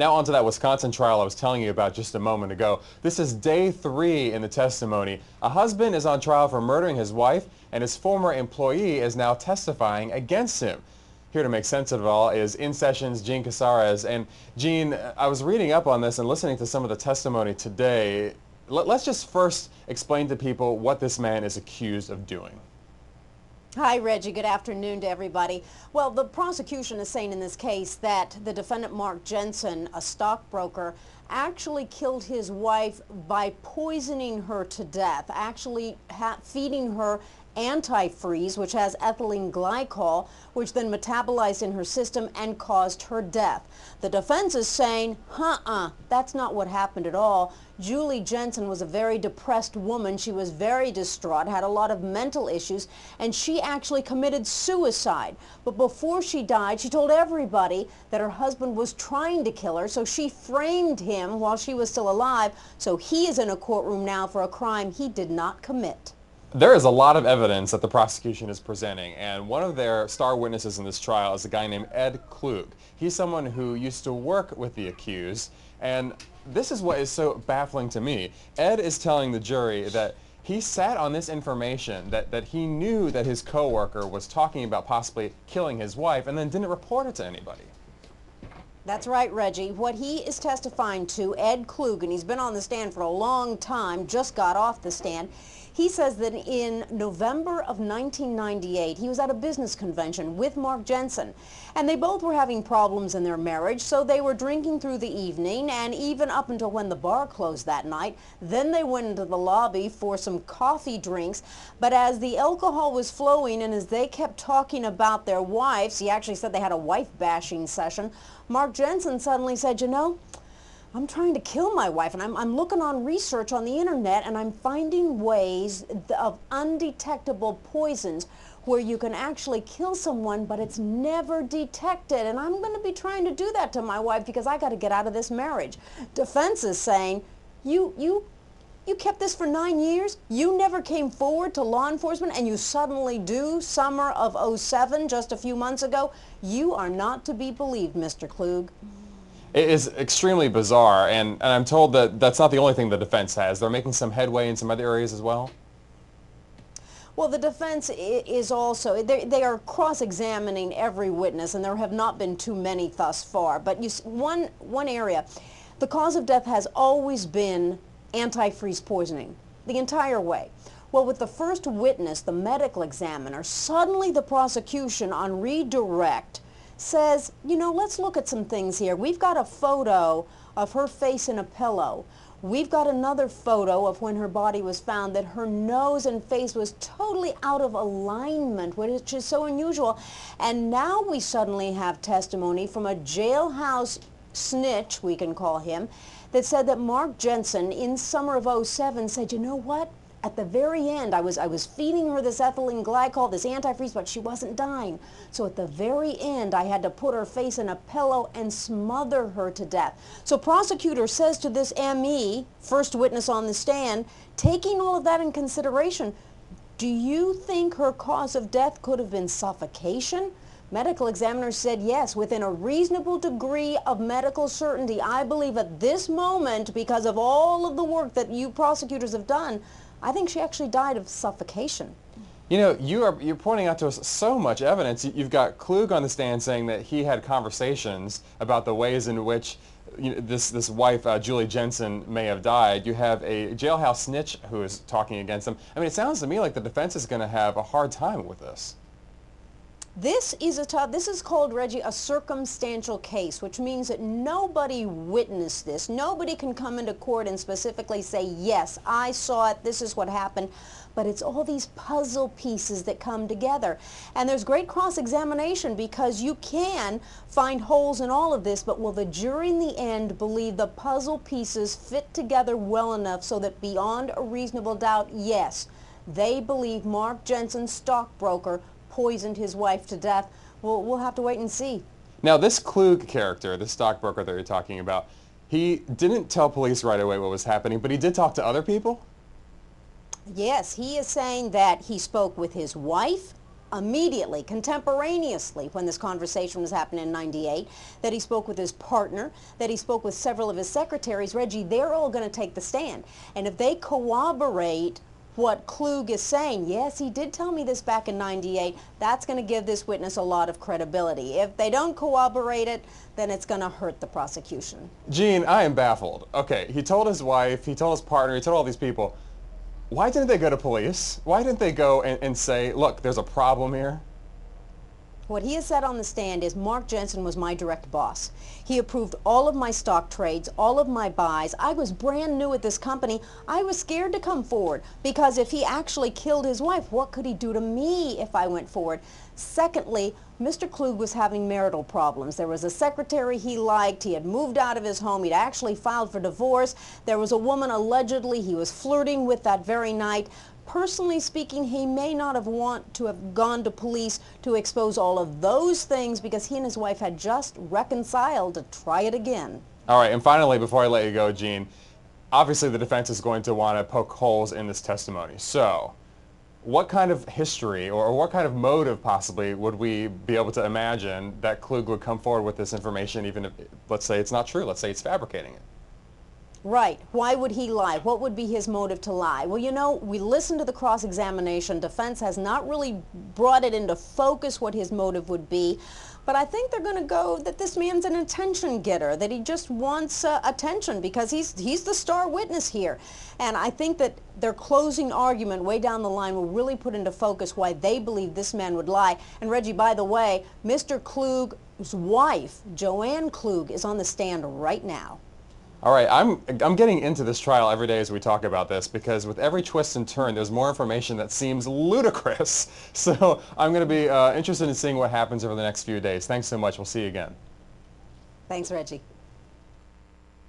Now onto that Wisconsin trial I was telling you about just a moment ago. This is day 3 in the testimony. A husband is on trial for murdering his wife, and his former employee is now testifying against him. Here to make sense of it all is In Session's Gene Casares. And Gene, I was reading up on this and listening to some of the testimony today. Let's just first explain to people what this man is accused of doing. Hi, Reggie. Good afternoon to everybody. Well, the prosecution is saying in this case that the defendant, Mark Jensen, a stockbroker, actually killed his wife by poisoning her to death, actually feeding her antifreeze, which has ethylene glycol, which then metabolized in her system and caused her death. The defense is saying, that's not what happened at all. Julie Jensen was a very depressed woman. She was very distraught, had a lot of mental issues, and she actually committed suicide. But before she died, she told everybody that her husband was trying to kill her, so she framed him while she was still alive. So he is in a courtroom now for a crime he did not commit. There is a lot of evidence that the prosecution is presenting, and one of their star witnesses in this trial is a guy named Ed Klug. He's someone who used to work with the accused, and this is what is so baffling to me. Ed is telling the jury that he sat on this information, that he knew that his coworker was talking about possibly killing his wife, and then didn't report it to anybody. That's right, Reggie. What he is testifying to, Ed Klug, and he's been on the stand for a long time, just got off the stand. He says that in November of 1998, he was at a business convention with Mark Jensen, and they both were having problems in their marriage, so they were drinking through the evening, and even up until when the bar closed that night. Then they went into the lobby for some coffee drinks, but as the alcohol was flowing and as they kept talking about their wives, he actually said they had a wife-bashing session, Mark Jensen suddenly said, you know, I'm trying to kill my wife, and I'm looking on research on the internet, and I'm finding ways of undetectable poisons where you can actually kill someone, but it's never detected. And I'm going to be trying to do that to my wife because I got to get out of this marriage. Defense is saying, you kept this for 9 years, you never came forward to law enforcement, and you suddenly do summer of '07, just a few months ago. You are not to be believed, Mr. Klug. It is extremely bizarre, and I'm told that that's not the only thing the defense has. They're making some headway in some other areas as well. Well, the defense is also, they are cross-examining every witness, and there have not been too many thus far. But one area, the cause of death has always been antifreeze poisoning, the entire way. Well, with the first witness, the medical examiner, suddenly the prosecution on redirect says, you know, let's look at some things here. We've got a photo of her face in a pillow. We've got another photo of when her body was found that her nose and face was totally out of alignment, which is so unusual. And now we suddenly have testimony from a jailhouse snitch, we can call him, that said that Mark Jensen in summer of '07 said, you know what? At the very end, I was feeding her this ethylene glycol, this antifreeze, but she wasn't dying. So at the very end, I had to put her face in a pillow and smother her to death. So prosecutor says to this ME, first witness on the stand, taking all of that in consideration, do you think her cause of death could have been suffocation? Medical examiner said yes, within a reasonable degree of medical certainty. I believe at this moment, because of all of the work that you prosecutors have done, I think she actually died of suffocation. You know, you're pointing out to us so much evidence. You've got Klug on the stand saying that he had conversations about the ways in which this wife, Julie Jensen, may have died. You have a jailhouse snitch who is talking against him. I mean, it sounds to me like the defense is going to have a hard time with this. This is called, Reggie, a circumstantial case, which means that nobody witnessed this. Nobody can come into court and specifically say, yes, I saw it, this is what happened. But it's all these puzzle pieces that come together. And there's great cross-examination because you can find holes in all of this, but will the jury in the end believe the puzzle pieces fit together well enough so that beyond a reasonable doubt, yes, they believe Mark Jensen, stockbroker, poisoned his wife to death? We'll have to wait and see. Now, this Klug character, this stockbroker that you're talking about, he didn't tell police right away what was happening, but he did talk to other people? Yes, he is saying that he spoke with his wife, immediately, contemporaneously, when this conversation was happening in '98, that he spoke with his partner, that he spoke with several of his secretaries. Reggie, they're all going to take the stand. And if they corroborate what Klug is saying, yes, he did tell me this back in '98, that's going to give this witness a lot of credibility. If they don't corroborate it, then it's going to hurt the prosecution. Gene, I am baffled. Okay, he told his wife, he told his partner, he told all these people. Why didn't they go to police? Why didn't they go and say, look, there's a problem here? What he has said on the stand is Mark Jensen was my direct boss. He approved all of my stock trades, all of my buys. I was brand new at this company. I was scared to come forward because if he actually killed his wife, what could he do to me if I went forward? Secondly, Mr. Klug was having marital problems. There was a secretary he liked. He had moved out of his home. He'd actually filed for divorce. There was a woman allegedly he was flirting with that very night. Personally speaking, he may not have want to have gone to police to expose all of those things because he and his wife had just reconciled to try it again. All right, and finally, before I let you go, Gene, obviously the defense is going to want to poke holes in this testimony. So, what kind of history or what kind of motive possibly would we be able to imagine that Klug would come forward with this information even if, let's say it's not true, let's say it's fabricating it? Right. Why would he lie? What would be his motive to lie? Well, you know, we listened to the cross-examination. Defense has not really brought it into focus what his motive would be. But I think they're going to go that this man's an attention getter, that he just wants attention because he's the star witness here. And I think that their closing argument way down the line will really put into focus why they believe this man would lie. And Reggie, by the way, Mr. Klug's wife, Joanne Klug, is on the stand right now. All right, I'm getting into this trial every day as we talk about this because with every twist and turn, there's more information that seems ludicrous. So I'm going to be interested in seeing what happens over the next few days. Thanks so much. We'll see you again. Thanks, Reggie.